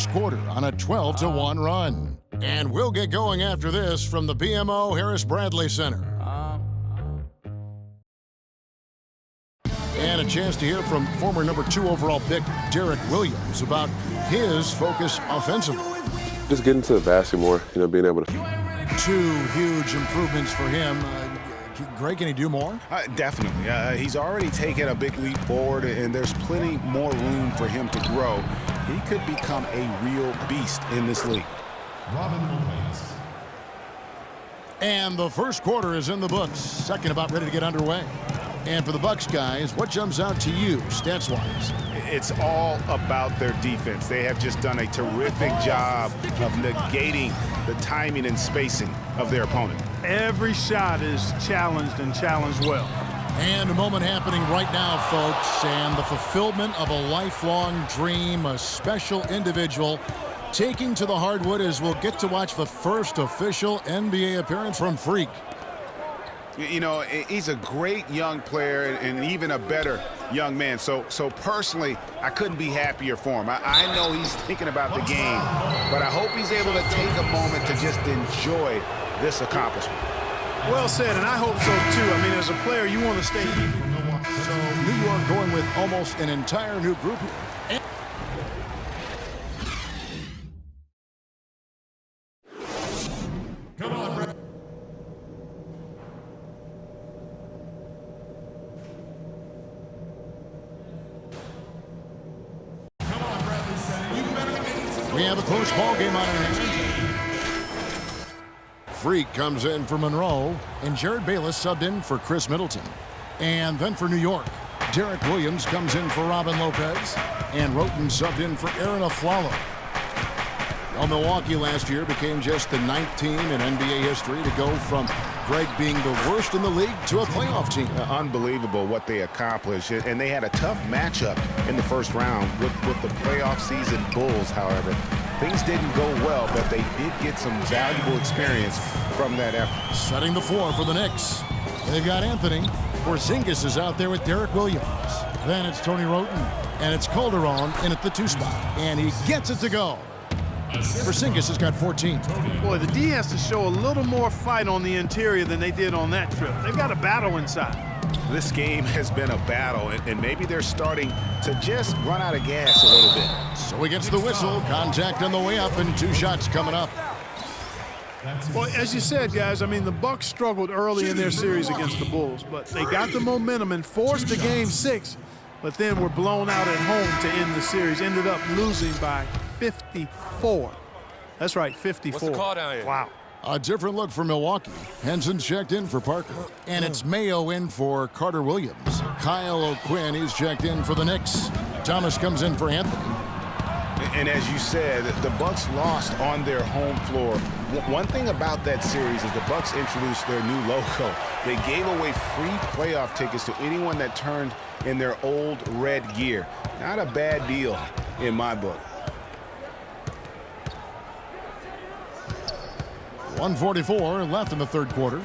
quarter on a 12-1 run. And we'll get going after this from the BMO Harris Bradley Center. And a chance to hear from former number 2 overall pick Derek Williams about his focus offensively. Just getting to the basket more, being able to. 2 huge improvements for him. Greg, can he do more? Definitely. He's already taken a big leap forward, and there's plenty more room for him to grow. He could become a real beast in this league. And the first quarter is in the books. Second about ready to get underway. And for the Bucks guys, what jumps out to you stats-wise? It's all about their defense. They have just done a terrific job of negating the timing and spacing of their opponent. Every shot is challenged and challenged well. And a moment happening right now, folks, and the fulfillment of a lifelong dream, a special individual taking to the hardwood as we'll get to watch the first official NBA appearance from Freak. He's a great young player and even a better young man. So personally, I couldn't be happier for him. I know he's thinking about the game, but I hope he's able to take a moment to just enjoy this accomplishment. Well said, and I hope so too. I mean, as a player, you want to stay. So New York going with almost an entire new group here. Come on, Brett. We have a close ball game on our hands. Freak comes in for Monroe, and Jared Bayless subbed in for Chris Middleton. And then for New York, Derek Williams comes in for Robin Lopez, and Roten subbed in for Aaron Aflalo. Well, Milwaukee last year became just the 9th team in NBA history to go from Greg being the worst in the league to a playoff team. Unbelievable what they accomplished, and they had a tough matchup in the first round with the playoff season Bulls, however. Things didn't go well, but they did get some valuable experience from that effort. Setting the floor for the Knicks. They've got Anthony. Porzingis is out there with Derek Williams. Then it's Tony Roten, and it's Calderon in at the 2 spot. And he gets it to go. Porzingis has got 14. Boy, the D has to show a little more fight on the interior than they did on that trip. They've got a battle inside. This game has been a battle, and maybe they're starting to just run out of gas a little bit. So he gets the whistle. Contact on the way up, and 2 shots coming up. Well, as you said, guys, I mean, the Bucks struggled early in their series against the Bulls, but they got the momentum and forced the Game 6, but then were blown out at home to end the series. Ended up losing by 54. That's right, 54. What's the call down here? Wow. A different look for Milwaukee. Henson checked in for Parker. And it's Mayo in for Carter Williams. Kyle O'Quinn, he's checked in for the Knicks. Thomas comes in for Anthony. And as you said, the Bucks lost on their home floor. One thing about that series is the Bucks introduced their new logo. They gave away free playoff tickets to anyone that turned in their old red gear. Not a bad deal in my book. 1:44 left in the third quarter.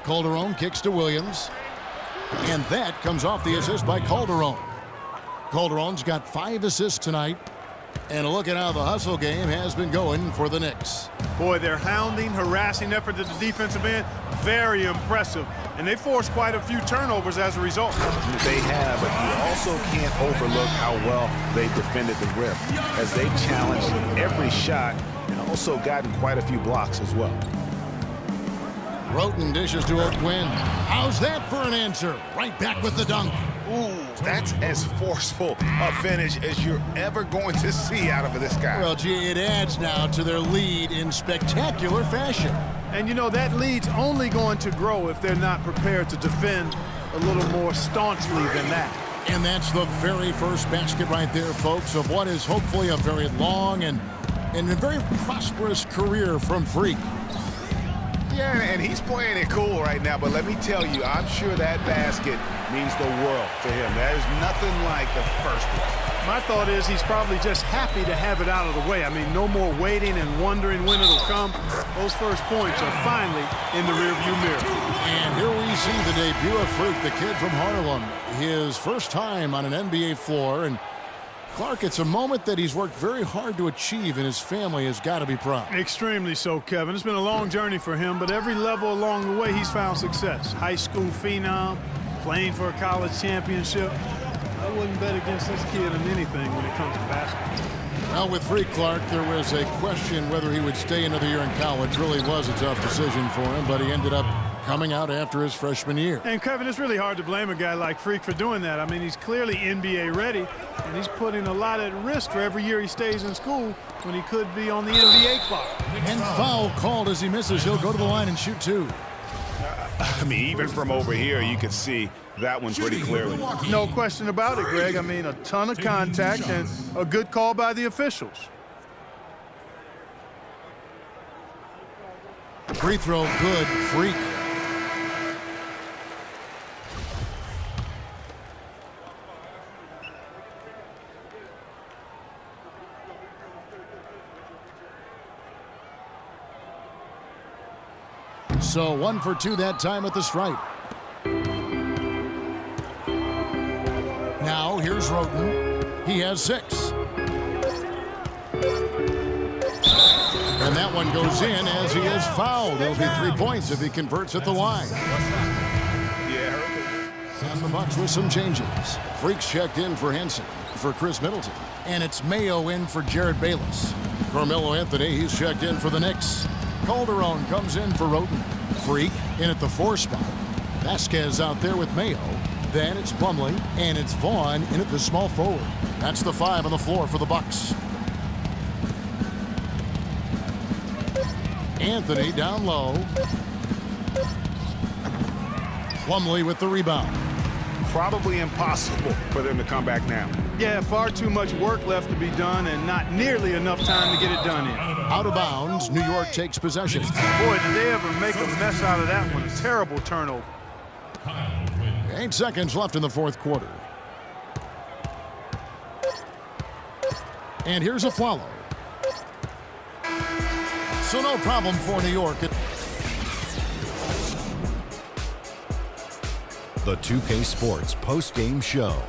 Calderon kicks to Williams. And that comes off the assist by Calderon. Calderon's got 5 assists tonight. And a look at how the hustle game has been going for the Knicks. Boy, their hounding, harassing effort at the defensive end, very impressive. And they forced quite a few turnovers as a result. They have, but you also can't overlook how well they defended the rim, as they challenged every shot and also gotten quite a few blocks as well. Roten dishes to O'Quinn. How's that for an answer? Right back with the dunk. Ooh, that's as forceful a finish as you're ever going to see out of this guy. Well, gee, it adds now to their lead in spectacular fashion. And you know, that lead's only going to grow if they're not prepared to defend a little more staunchly than that. And that's the very first basket right there, folks, of what is hopefully a very long and a very prosperous career from Freak. Yeah, and he's playing it cool right now, but let me tell you, I'm sure that basket means the world to him. There's nothing like the first one. My thought is he's probably just happy to have it out of the way. I mean, no more waiting and wondering when it'll come. Those first points are finally in the rearview mirror. And here we see the debut of Freak, the kid from Harlem. His first time on an NBA floor, and Clark, it's a moment that he's worked very hard to achieve, and his family has got to be proud. Extremely so, Kevin. It's been a long journey for him, but every level along the way he's found success. High school phenom, playing for a college championship. I wouldn't bet against this kid on anything when it comes to basketball. Well, with Freak Clark, there was a question whether he would stay another year in college. Really was a tough decision for him, but he ended up coming out after his freshman year. And, Kevin, it's really hard to blame a guy like Freak for doing that. I mean, he's clearly NBA ready, and he's putting a lot at risk for every year he stays in school when he could be on the NBA clock. And foul called as he misses. He'll go to the line and shoot two. I mean, even from over here, you can see that one pretty clearly. No question about it, Greg. I mean, a ton of contact and a good call by the officials. Free throw good. Freak. So 1 for 2 that time at the stripe. Now here's Roten. He has 6. And that one goes in as he is fouled. It'll be 3 points if he converts at the line. And the Bucks with some changes. Freaks checked in for Henson, for Chris Middleton. And it's Mayo in for Jared Bayless. Carmelo Anthony, he's checked in for the Knicks. Calderon comes in for Roten. Freak in at the 4 spot. Vasquez out there with Mayo. Then it's Plumlee, and it's Vaughn in at the small forward. That's the 5 on the floor for the Bucks. Anthony down low. Plumlee with the rebound. Probably impossible for them to come back now. Yeah, far too much work left to be done and not nearly enough time to get it done in. Out of bounds, New York takes possession. Boy, did they ever make a mess out of that one. Terrible turnover. 8 seconds left in the 4th quarter. And here's a follow. So no problem for New York. The 2K Sports post-game show.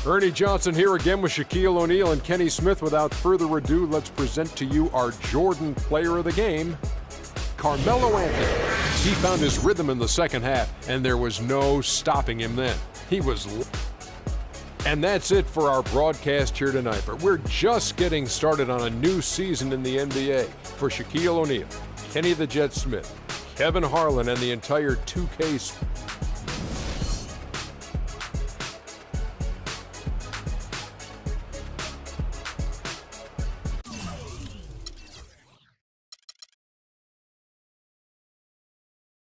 Ernie Johnson here again with Shaquille O'Neal and Kenny Smith. Without further ado, let's present to you our Jordan player of the game, Carmelo Anthony. He found his rhythm in the second half, and there was no stopping him then. He was... And that's it for our broadcast here tonight, but we're just getting started on a new season in the NBA. For Shaquille O'Neal, Kenny the Jet Smith, Kevin Harlan, and the entire 2K